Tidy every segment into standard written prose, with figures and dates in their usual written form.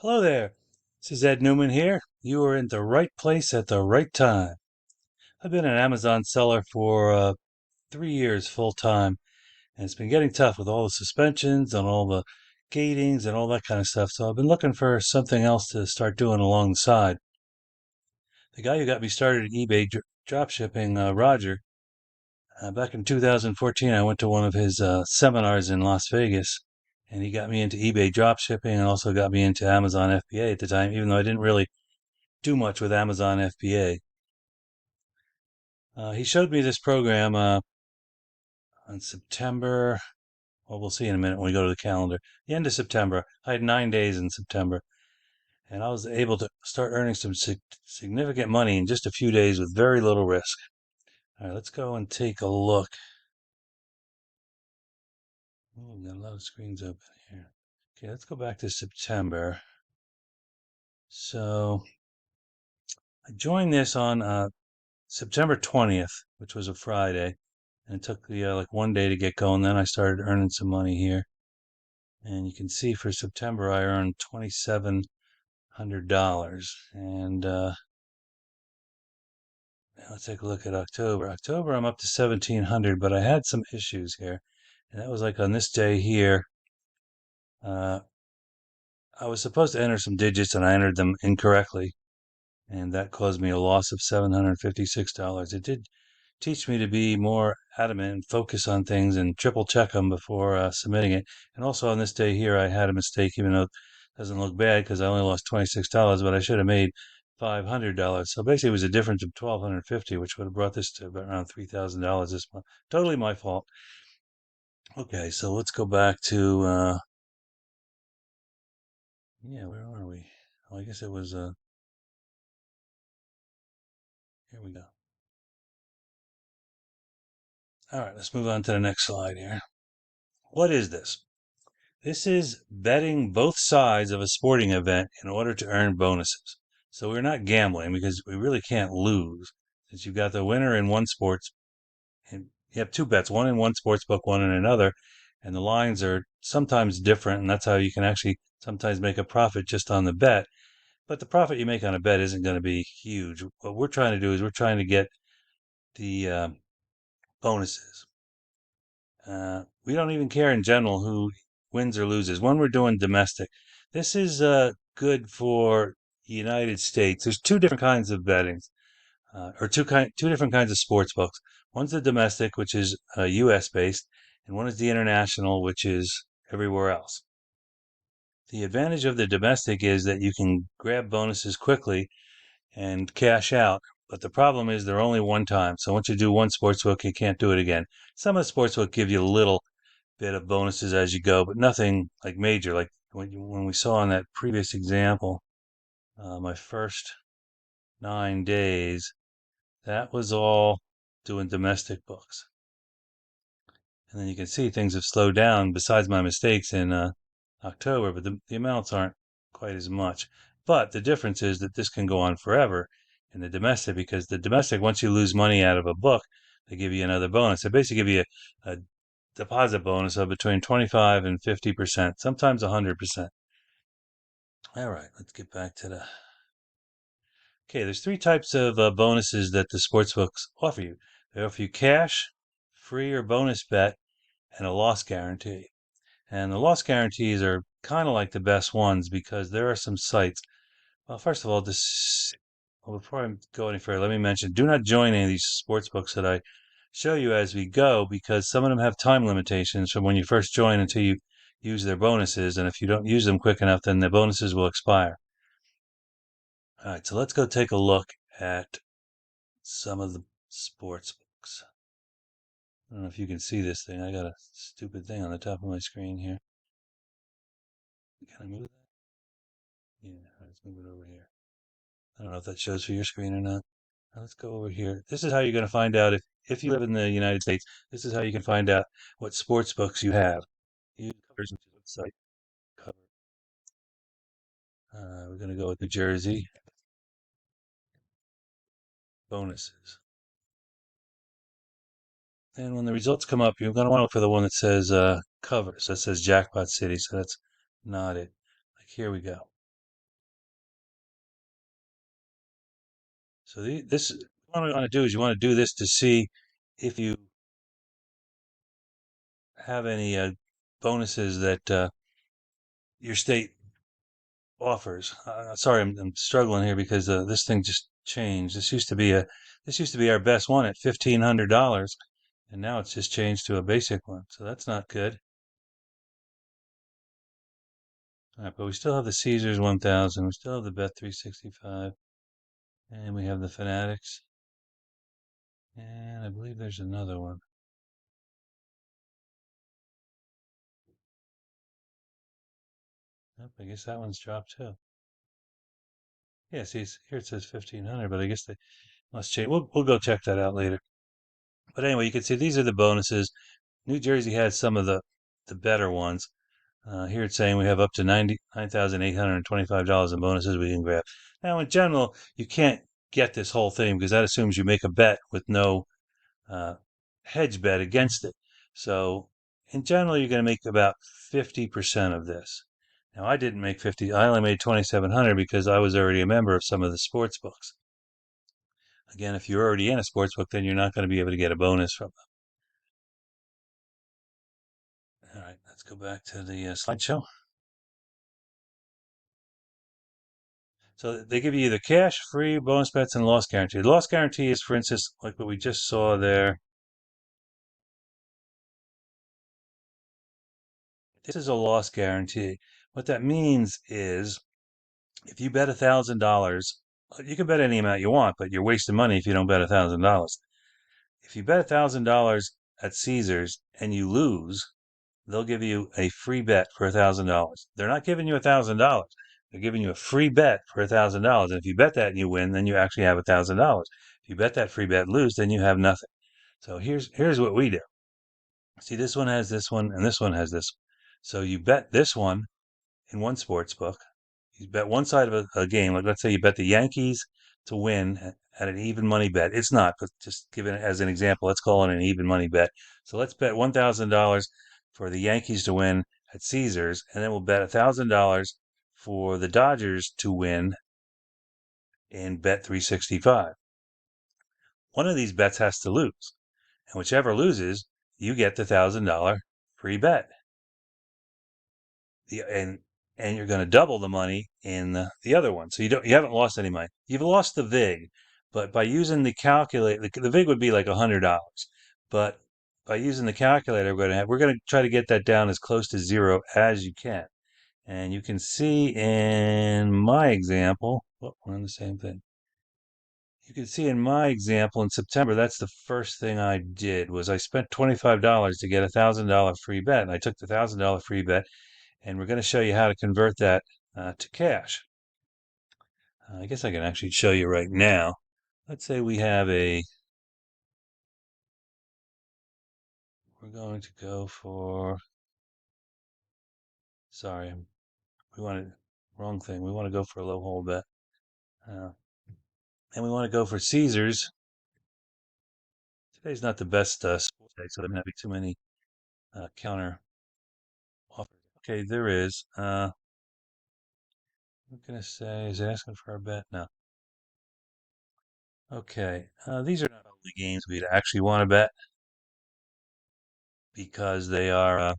Hello there. This is Ed Newman here. You are in the right place at the right time. I've been an Amazon seller for 3 years full time, and it's been getting tough with all the suspensions and all the gatings and all that kind of stuff. So I've been looking for something else to start doing along the side. The guy who got me started at eBay drop shipping, Roger, back in 2014, I went to one of his seminars in Las Vegas, and he got me into eBay drop shipping and also got me into Amazon FBA at the time, even though I didn't really do much with Amazon FBA. He showed me this program on September. Well, we'll see in a minute when we go to the calendar. The end of September. I had 9 days in September, and I was able to start earning some significant money in just a few days with very little risk. All right, let's go and take a look. Oh, we've got a lot of screens open here. Okay, let's go back to September. So I joined this on September 20th, which was a Friday, and it took like one day to get going. Then I started earning some money here, and you can see for September I earned $2,700. And now let's take a look at October. October I'm up to 1,700, but I had some issues here, and that was like on this day here. Uh, I was supposed to enter some digits, and I entered them incorrectly, and that caused me a loss of $756. It did teach me to be more adamant and focus on things and triple check them before submitting it. And also on this day here, I had a mistake, even though it doesn't look bad because I only lost $26, but I should have made $500. So basically, it was a difference of 1,250, which would have brought this to about around $3,000 this month. Totally my fault. Okay, so let's go back to yeah, where are we? Oh, I guess it was here we go. All right, let's move on to the next slide here. What is this? This is betting both sides of a sporting event in order to earn bonuses. So we're not gambling because we really can't lose. Since you've got the winner in one sports, and you have two bets, one in one sports book, one in another, and the lines are sometimes different, and that's how you can actually sometimes make a profit just on the bet. But the profit you make on a bet isn't going to be huge. What we're trying to do is we're trying to get the bonuses. We don't even care in general who wins or loses. When we're doing domestic, this is good for the United States. There's two different kinds of bettings, or two different kinds of sports books. One's the domestic, which is U.S. based, and one is the international, which is everywhere else. The advantage of the domestic is that you can grab bonuses quickly and cash out. But the problem is they're only one time. So once you do one sportsbook, you can't do it again. Some of the sportsbook give you a little bit of bonuses as you go, but nothing like major. Like when we saw in that previous example, my first 9 days, that was all doing domestic books. And then you can see things have slowed down besides my mistakes in October, but the amounts aren't quite as much. But the difference is that this can go on forever in the domestic because the domestic, once you lose money out of a book, they give you another bonus. They basically give you a deposit bonus of between 25 and 50%, sometimes 100%. All right, let's get back to the. Okay, there's three types of bonuses that the sports books offer you. They offer you cash, free or bonus bet, and a loss guarantee. And the loss guarantees are kind of like the best ones because there are some sites. Well, first of all, well, before I go any further, let me mention do not join any of these sports books that I show you as we go because some of them have time limitations from when you first join until you use their bonuses. And if you don't use them quick enough, then the bonuses will expire. All right, so let's go take a look at some of the sports books. I don't know if you can see this thing. I got a stupid thing on the top of my screen here. Can I move that? Yeah, let's move it over here. I don't know if that shows for your screen or not. Now let's go over here. This is how you're going to find out if you live in the United States. This is how you can find out what sports books you have. You covers which is website cover. We're going to go with New Jersey bonuses. And when the results come up, you're going to want to look for the one that says covers. That says Jackpot City. So that's not it. Like here we go. So what I want to do is you want to do this to see if you have any bonuses that your state offers. Sorry, I'm struggling here because this thing just changed. This used to be our best one at $1,500, and now it's just changed to a basic one. So that's not good. All right, but we still have the Caesars 1000. We still have the Bet 365, and we have the Fanatics, and I believe there's another one. Nope, I guess that one's dropped too. Yeah, see, here it says 1,500, but I guess they must change. We'll go check that out later. But anyway, you can see these are the bonuses. New Jersey has some of the better ones. Here it's saying we have up to $99,825 in bonuses we can grab. Now, in general, you can't get this whole thing because that assumes you make a bet with no uh, hedge bet against it. So, in general, you're going to make about 50% of this. Now, I didn't make 50. I only made 2,700 because I was already a member of some of the sports books. Again, if you're already in a sports book, then you're not going to be able to get a bonus from them. All right, let's go back to the slideshow. So they give you either cash, free, bonus bets, and loss guarantee. The loss guarantee is, for instance, like what we just saw there. This is a loss guarantee. What that means is if you bet $1,000, you can bet any amount you want, but you're wasting money if you don't bet $1,000. If you bet $1,000 at Caesars and you lose, they'll give you a free bet for $1,000. They're not giving you $1,000. They're giving you a free bet for $1,000. And if you bet that and you win, then you actually have $1,000. If you bet that free bet and lose, then you have nothing. So here's what we do. See, this one has this one, and this one has this. So you bet this one in one sports book. You bet one side of a game. Like let's say you bet the Yankees to win at an even money bet. It's not, but just give it as an example. Let's call it an even money bet. So let's bet $1,000 for the Yankees to win at Caesars, and then we'll bet $1,000 for the Dodgers to win in Bet 365. One of these bets has to lose, and whichever loses, you get the $1,000 free bet. The, and you're going to double the money in the other one. So you haven't lost any money. You've lost the vig, but by using the calculator, the vig would be like $100. But by using the calculator, we're going to try to get that down as close to zero as you can. And you can see in my example, oh, we're on the same thing. You can see in my example in September, that's the first thing I did was I spent $25 to get a $1,000 free bet. And I took the $1,000 free bet, and we're going to show you how to convert that to cash. I guess I can actually show you right now. Let's say we have we're going to go for, sorry, we wanted, wrong thing. We want to go for a low hold bet. Uh, and we want to go for Caesars. Today's not the best sports day, so there may not be too many counter offers. Okay, there is. I'm going to say, is it asking for a bet? No. Okay, these are not all the games we'd actually want to bet because they are,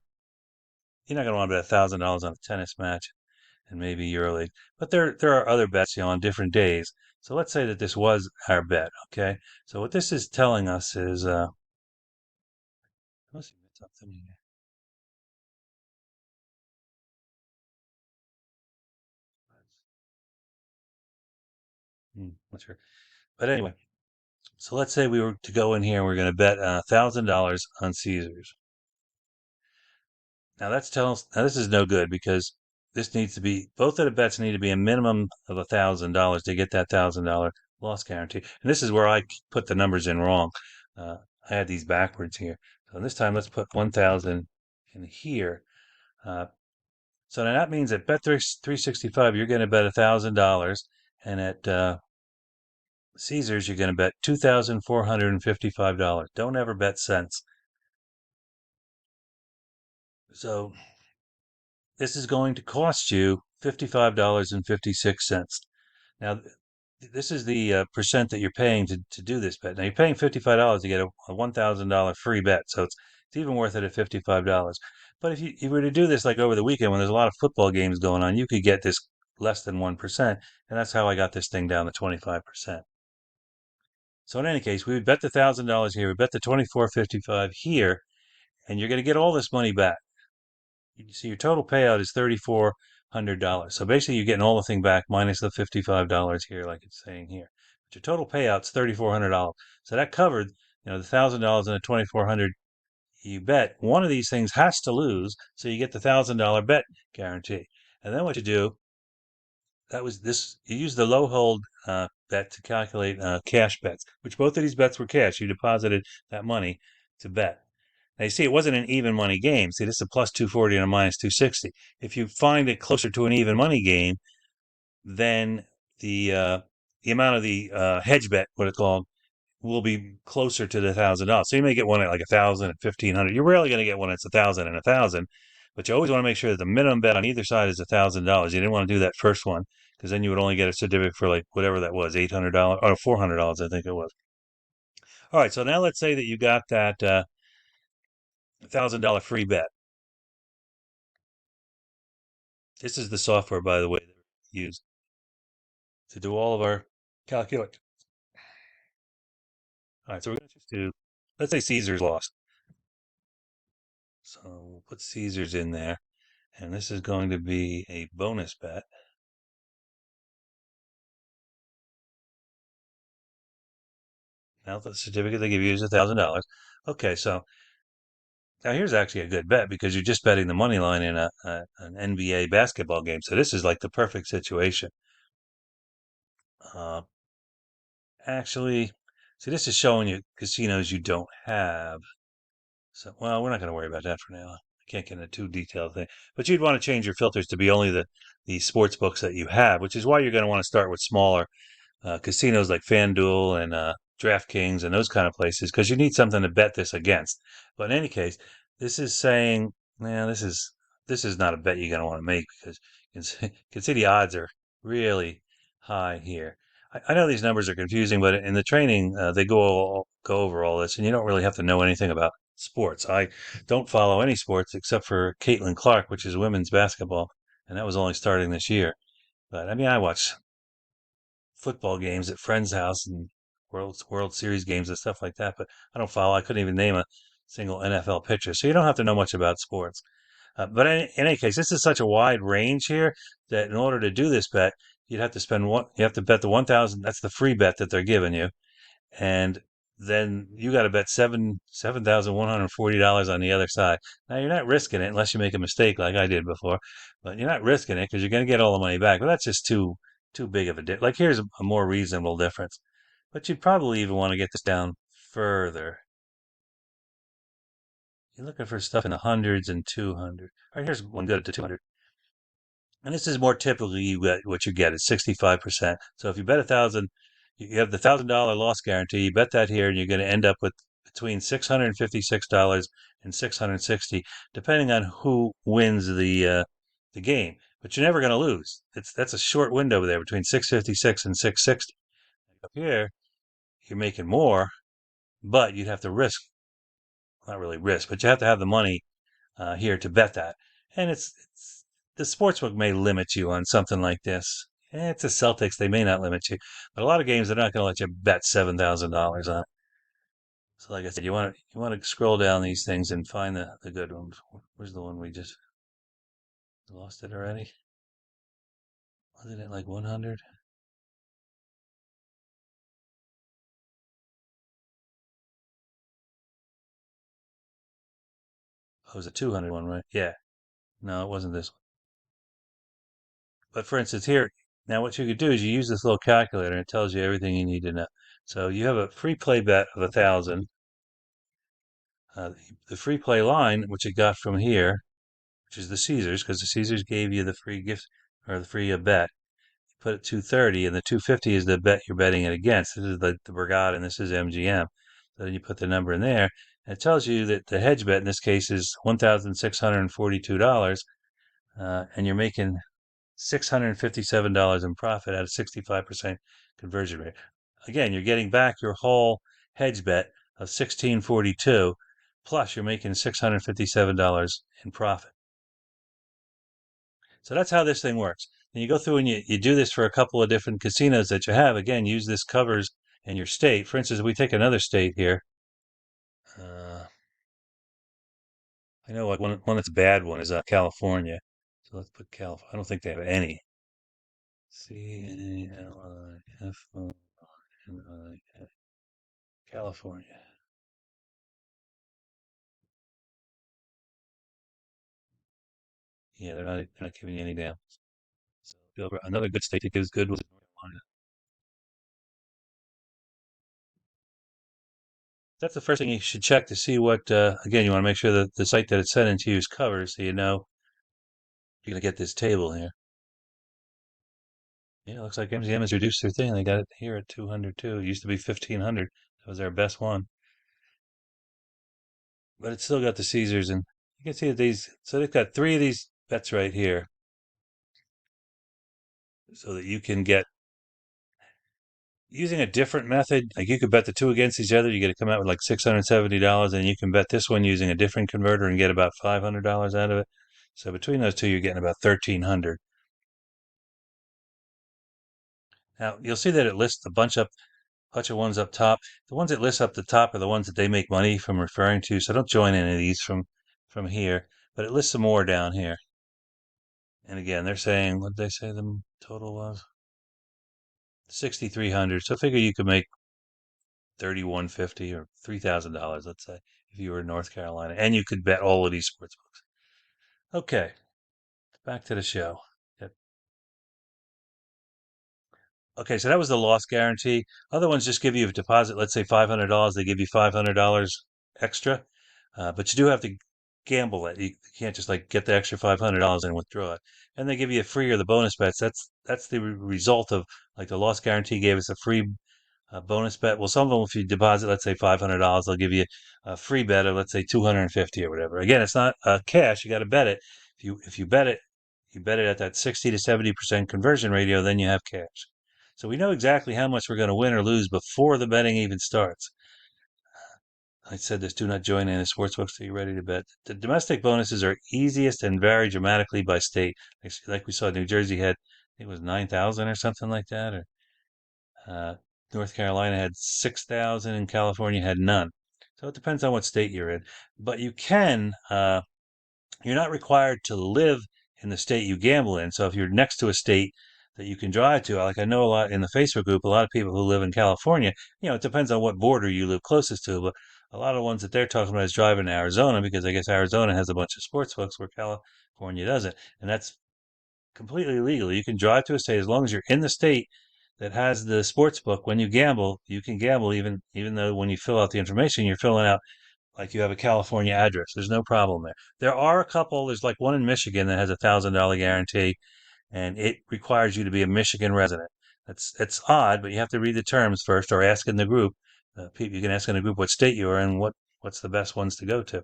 you're not going to want to bet $1,000 on a tennis match and maybe EuroLeague. But there are other bets, on different days. So let's say that this was our bet, okay? So what this is telling us is, I must admit something here. Not sure. But anyway, so let's say we were to go in here and we're going to bet $1,000 on Caesars. Now now this is no good because this needs to be, both of the bets need to be a minimum of $1,000 to get that $1,000 loss guarantee. And this is where I put the numbers in wrong. I had these backwards here. So this time let's put 1,000 in here. So now that means at Bet 365 you're going to bet $1,000, and at Caesars you're going to bet $2,455. Don't ever bet cents. So this is going to cost you $55.56. Now, this is the percent that you're paying to do this bet. Now you're paying $55 to get a $1,000 free bet, so it's even worth it at $55. But if you were to do this like over the weekend when there's a lot of football games going on, you could get this less than 1%, and that's how I got this thing down to 25%. So in any case, we would bet the $1,000 here, we bet the 24.55 here, and you're going to get all this money back. You see, your total payout is $3,400. So basically, you're getting all the thing back minus the $55 here, like it's saying here. But your total payout's $3,400. So that covered, the $1,000 and the 2,400 you bet. One of these things has to lose, so you get the $1,000 bet guarantee. And then what you do, that was this. You use the low hold bet to calculate cash bets, which both of these bets were cash. You deposited that money to bet. Now you see, it wasn't an even money game. See, this is a plus 240 and a minus 260. If you find it closer to an even money game, then the amount of the hedge bet, what it's called, will be closer to the $1,000. So you may get one at like 1,000 and 1,500. You're rarely going to get one that's 1,000 and 1,000, but you always want to make sure that the minimum bet on either side is $1,000. You didn't want to do that first one because then you would only get a certificate for like whatever that was, $800 or $400, I think it was. All right, so now let's say that you got that $1,000 free bet. This is the software, by the way, that we use to do all of our calculations. All right, so we're going to just do, let's say Caesar's lost. So we'll put Caesar's in there, and this is going to be a bonus bet. Now the certificate they give you is $1,000. Okay, so now here's actually a good bet because you're just betting the money line in an NBA basketball game. So this is like the perfect situation. Uh, actually, see, this is showing you casinos you don't have. So, well, we're not going to worry about that for now. I can't get into too detailed thing. But you'd want to change your filters to be only the sports books that you have, which is why you're going to want to start with smaller casinos like FanDuel and DraftKings and those kind of places because you need something to bet this against. But in any case, this is saying, man, this is not a bet you're going to want to make because you can see the odds are really high here. I know these numbers are confusing, but in the training they go over all this, and you don't really have to know anything about sports. I don't follow any sports except for Caitlin Clark, which is women's basketball, and that was only starting this year. But I mean, I watch football games at friends' house and World Series games and stuff like that. But I don't follow. I couldn't even name a single NFL pitcher, so you don't have to know much about sports. But in any case, this is such a wide range here that in order to do this bet, you'd have to spend one. You have to bet the 1,000. That's the free bet that they're giving you, and then you got to bet $7,140 on the other side. Now you're not risking it unless you make a mistake like I did before, but you're not risking it because you're going to get all the money back. But that's just too big of a dip. Like here's a more reasonable difference, but you'd probably even want to get this down further. You're looking for stuff in the hundreds and 200. All right, here's one good to 200. And this is more typically what you get is 65%. So if you bet 1,000, you have the $1,000 loss guarantee. You bet that here, and you're going to end up with between $656 and 660, depending on who wins the game. But you're never going to lose. That's a short window there between 656 and 660. Up here, you're making more, but you'd have to risk, not really risk, but you have to have the money here to bet that. And it's the sportsbook may limit you on something like this. It's the Celtics; they may not limit you, but a lot of games they're not going to let you bet $7,000 on it. So, like I said, you want to scroll down these things and find the good ones. Where's the one we just lost it already? Wasn't it like 100? Oh, it was a 200 one, right? Yeah. No, it wasn't this one. But for instance, here, now what you could do is you use this little calculator and it tells you everything you need to know. So you have a free play bet of 1,000. The free play line, which you got from here, which is the Caesars, because the Caesars gave you the free gift or the free bet. You put it 230, and the 250 is the bet you're betting it against. This is the Brigada, and this is MGM. So then you put the number in there, and it tells you that the hedge bet in this case is $1,642, and you're making $657 in profit at a 65% conversion rate. Again, you're getting back your whole hedge bet of 1642, plus you're making $657 in profit. So that's how this thing works. And you go through and you do this for a couple of different casinos that you have. Again, use this covers in your state. For instance, if we take another state here, uh, I know like one that's a bad one is California. So let's put California. I don't think they have any. California. California. Yeah, they're not giving you any damn. So another good state that gives good was North Carolina. That's the first thing you should check to see what. Again, you want to make sure that the site that it's sending to you is covered, so you know you're gonna get this table here. Yeah, it looks like MGM has reduced their thing. They got it here at 200 too. It used to be 1500. That was their best one, but it's still got the Caesars, and you can see that these. So they've got three of these bets right here, so that you can get using a different method. Like you could bet the two against each other, you get to come out with like $670, and you can bet this one using a different converter and get about $500 out of it. So between those two, you're getting about 1,300. Now you'll see that it lists bunch of ones up top. The ones it lists up the top are the ones that they make money from referring to. So don't join any of these from here. But it lists some more down here. And again, they're saying what did they say the total was? 6,300. So figure you could make 3,150 or $3,000, let's say, if you were in North Carolina, and you could bet all of these sports books. Okay, back to the show. Yep. Okay, so that was the loss guarantee. Other ones just give you a deposit, let's say $500. They give you $500 extra, but you do have to gamble it. You can't just like get the extra $500 and withdraw it. And they give you a free or the bonus bets. That's the result of like the loss guarantee gave us a free bonus bet. Well, some of them, if you deposit, let's say $500, they'll give you a free bet of, let's say, 250 or whatever. Again, it's not cash. You got to bet it. If you bet it, you bet it at that 60 to 70% conversion ratio, then you have cash. So we know exactly how much we're going to win or lose before the betting even starts. I said this: do not join any sportsbooks till you're ready to bet. The domestic bonuses are easiest and vary dramatically by state. Like we saw, New Jersey had, I think it was 9,000 or something like that, or uh, North Carolina had 6,000 and California had none. So it depends on what state you're in. But you're not required to live in the state you gamble in. So if you're next to a state that you can drive to, like I know a lot in the Facebook group, a lot of people who live in California, it depends on what border you live closest to, but a lot of ones that they're talking about is driving to Arizona because I guess Arizona has a bunch of sports books where California doesn't. And that's completely legal. You can drive to a state as long as you're in the state that has the sports book. When you gamble, you can gamble even though when you fill out the information, you're filling out like you have a California address. There's no problem there. There are a couple. There's like one in Michigan that has $1,000 guarantee, and it requires you to be a Michigan resident. It's odd, but you have to read the terms first, or ask in the group. You can ask in the group what state you are in, what's the best ones to go to.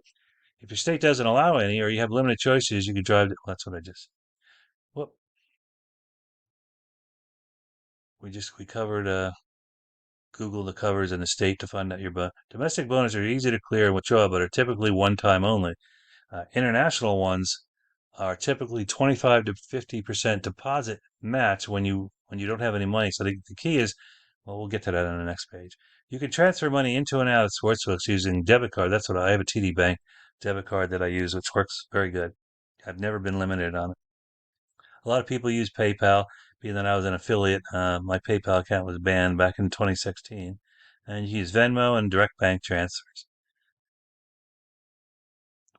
If your state doesn't allow any, or you have limited choices, you can drive. That's what I just. Whoop. We covered Google the covers in the state to find out your domestic bonus are easy to clear and withdraw, but are typically one time only. International ones are typically 25 to 50% deposit match when you don't have any money. So the key is, well, we'll get to that on the next page. You can transfer money into and out of sportsbooks using debit card. That's what I have a TD Bank debit card that I use, which works very good. I've never been limited on it. A lot of people use PayPal. Being that I was an affiliate, my PayPal account was banned back in 2016. And you use Venmo and direct bank transfers.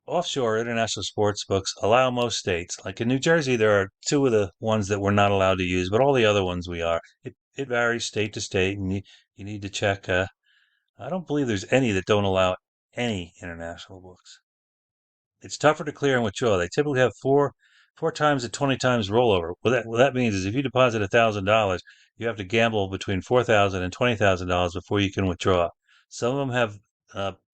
Offshore international sports books allow most states. Like in New Jersey, there are two of the ones that we're not allowed to use, but all the other ones we are. It varies state to state, and you need to check. I don't believe there's any that don't allow any international books. It's tougher to clear and withdraw. They typically have four times to 20 times rollover. What that means is if you deposit $1,000, you have to gamble between $4,000 and $20,000 before you can withdraw. Some of them have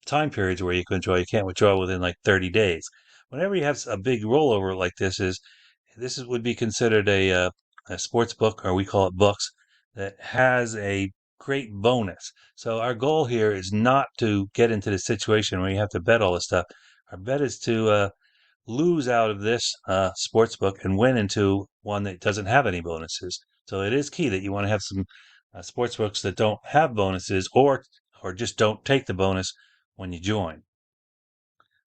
time periods where you can withdraw. You can't withdraw within like 30 days. Whenever you have a big rollover like this is Would be considered a sports book, or we call it books, that has a great bonus. So our goal here is not to get into the situation where you have to bet all this stuff. Our bet is to lose out of this sports book and win into one that doesn't have any bonuses. So it is key that you want to have some sports books that don't have bonuses, or just don't take the bonus when you join.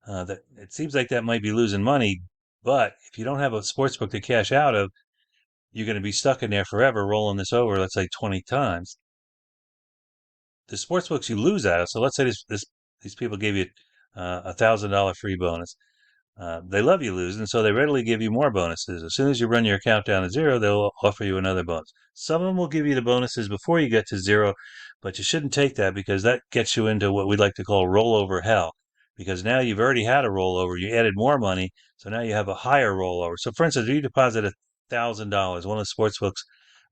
That it seems like that might be losing money, but if you don't have a sports book to cash out of, you're going to be stuck in there forever, rolling this over, let's say 20 times. The sports books you lose out of. So let's say these people gave you $1,000 free bonus. They love you losing, so they readily give you more bonuses. As soon as you run your account down to zero, they'll offer you another bonus. Some of them will give you the bonuses before you get to zero, but you shouldn't take that, because that gets you into what we like to call rollover hell. Because now you've already had a rollover, you added more money, so now you have a higher rollover. So, for instance, if you deposit $1,000, one of the sports books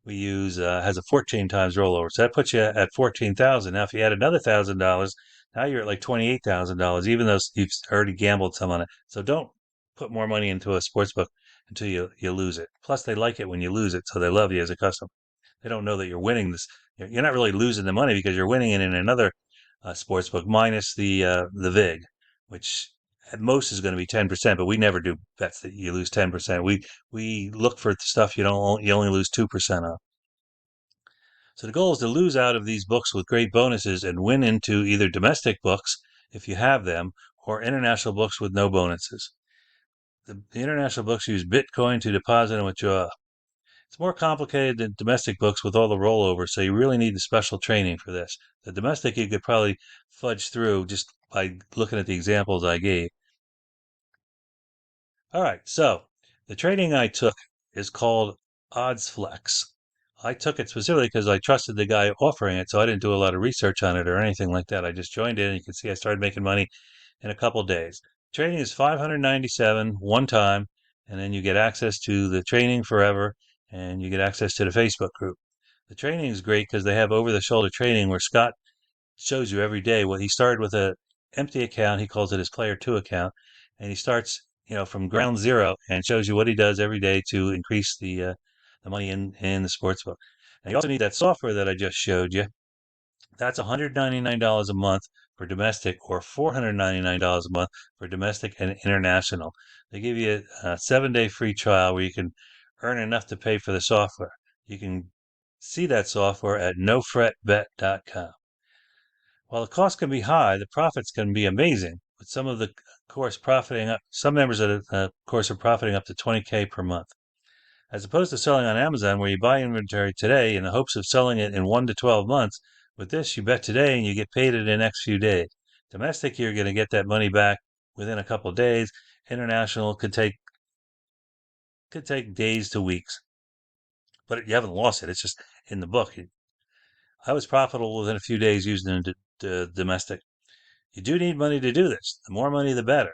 we use has a 14 times rollover, so that puts you at 14,000. Now, if you add another $1,000, now you're at like $28,000, even though you've already gambled some on it. So don't put more money into a sports book until you lose it. Plus, they like it when you lose it, so they love you as a customer. They don't know that you're winning this. You're not really losing the money, because you're winning it in another sports book, minus the vig, which at most is going to be 10%. But we never do bets that you lose 10%. We look for stuff you only lose 2% of. So the goal is to lose out of these books with great bonuses and win into either domestic books, if you have them, or international books with no bonuses. The international books use Bitcoin to deposit and withdraw. It's more complicated than domestic books with all the rollover, so you really need the special training for this. The domestic you could probably fudge through just by looking at the examples I gave. All right, so the training I took is called Odds Flex. I took it specifically because I trusted the guy offering it, so I didn't do a lot of research on it or anything like that. I just joined in, and you can see I started making money in a couple days. Training is $597 one time, and then you get access to the training forever, and you get access to the Facebook group. The training is great because they have over-the-shoulder training where Scott shows you every day. Well, he started with a empty account. He calls it his player two account, and he starts, from ground zero, and shows you what he does every day to increase the money in the sports book. And you also need that software that I just showed you. That's $199 a month for domestic, or $499 a month for domestic and international. They give you a 7-day free trial where you can earn enough to pay for the software. You can see that software at nofretbet.com. While the cost can be high, the profits can be amazing. With some members of the course are profiting up to 20K per month. As opposed to selling on Amazon, where you buy inventory today in the hopes of selling it in 1 to 12 months, with this, you bet today and you get paid in the next few days. Domestic, you're going to get that money back within a couple of days. International could take days to weeks, but you haven't lost it. It's just in the book. I was profitable within a few days using the domestic. You do need money to do this. The more money, the better.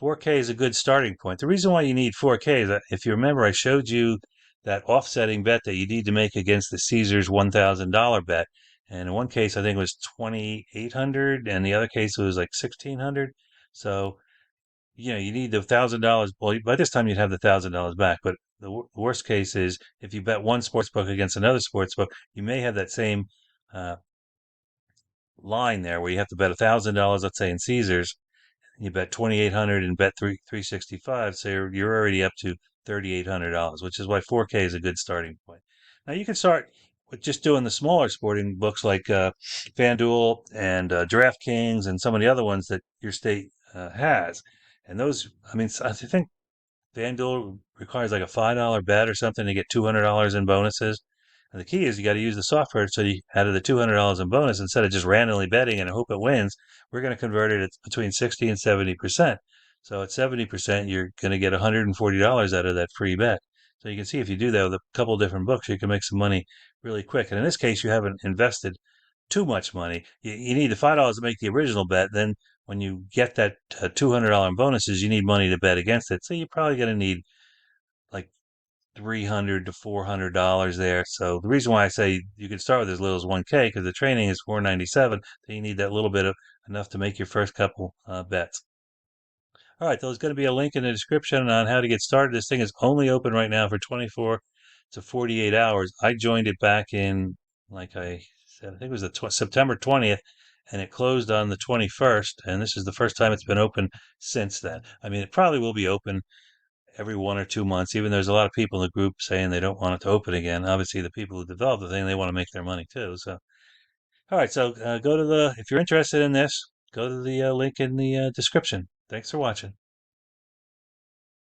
4K is a good starting point. The reason why you need 4K is that, if you remember, I showed you that offsetting bet that you need to make against the Caesars $1,000 bet. And in one case, I think it was 2,800, and the other case it was like 1,600. So, you need the $1,000. Well, by this time you'd have the $1,000 back. But the worst case is, if you bet one sports book against another sports book, you may have that same uh, line there where you have to bet $1,000, let's say in Caesars. You bet 2,800 and bet 365, so you're already up to $3,800, which is why 4K is a good starting point. Now you can start with just doing the smaller sporting books like FanDuel and DraftKings and some of the other ones that your state has. And those, I mean, I think FanDuel requires like a $5 bet or something to get $200 in bonuses. And the key is you got to use the software, so you, out of the $200 in bonus, instead of just randomly betting and hope it wins, we're going to convert it at between 60 and 70%. So at 70%, you're going to get $140 out of that free bet. So you can see, if you do that with a couple different books, you can make some money really quick. And in this case, you haven't invested too much money. You need the $5 to make the original bet. Then when you get that $200 in bonuses, you need money to bet against it. So you're probably going to need like $300 to $400 there. So the reason why I say you can start with as little as 1K, because the training is $497. So you need that little bit of enough to make your first couple bets. All right, there's going to be a link in the description on how to get started. This thing is only open right now for 24 to 48 hours. I joined it back in, like I said, I think it was the September 20th, and it closed on the 21st. And this is the first time it's been open since then. I mean, it probably will be open every 1 or 2 months. Even there's a lot of people in the group saying they don't want it to open again. Obviously, the people who developed the thing, they want to make their money too. So, all right, so go to if you're interested in this, go to the link in the description. Thanks for watching.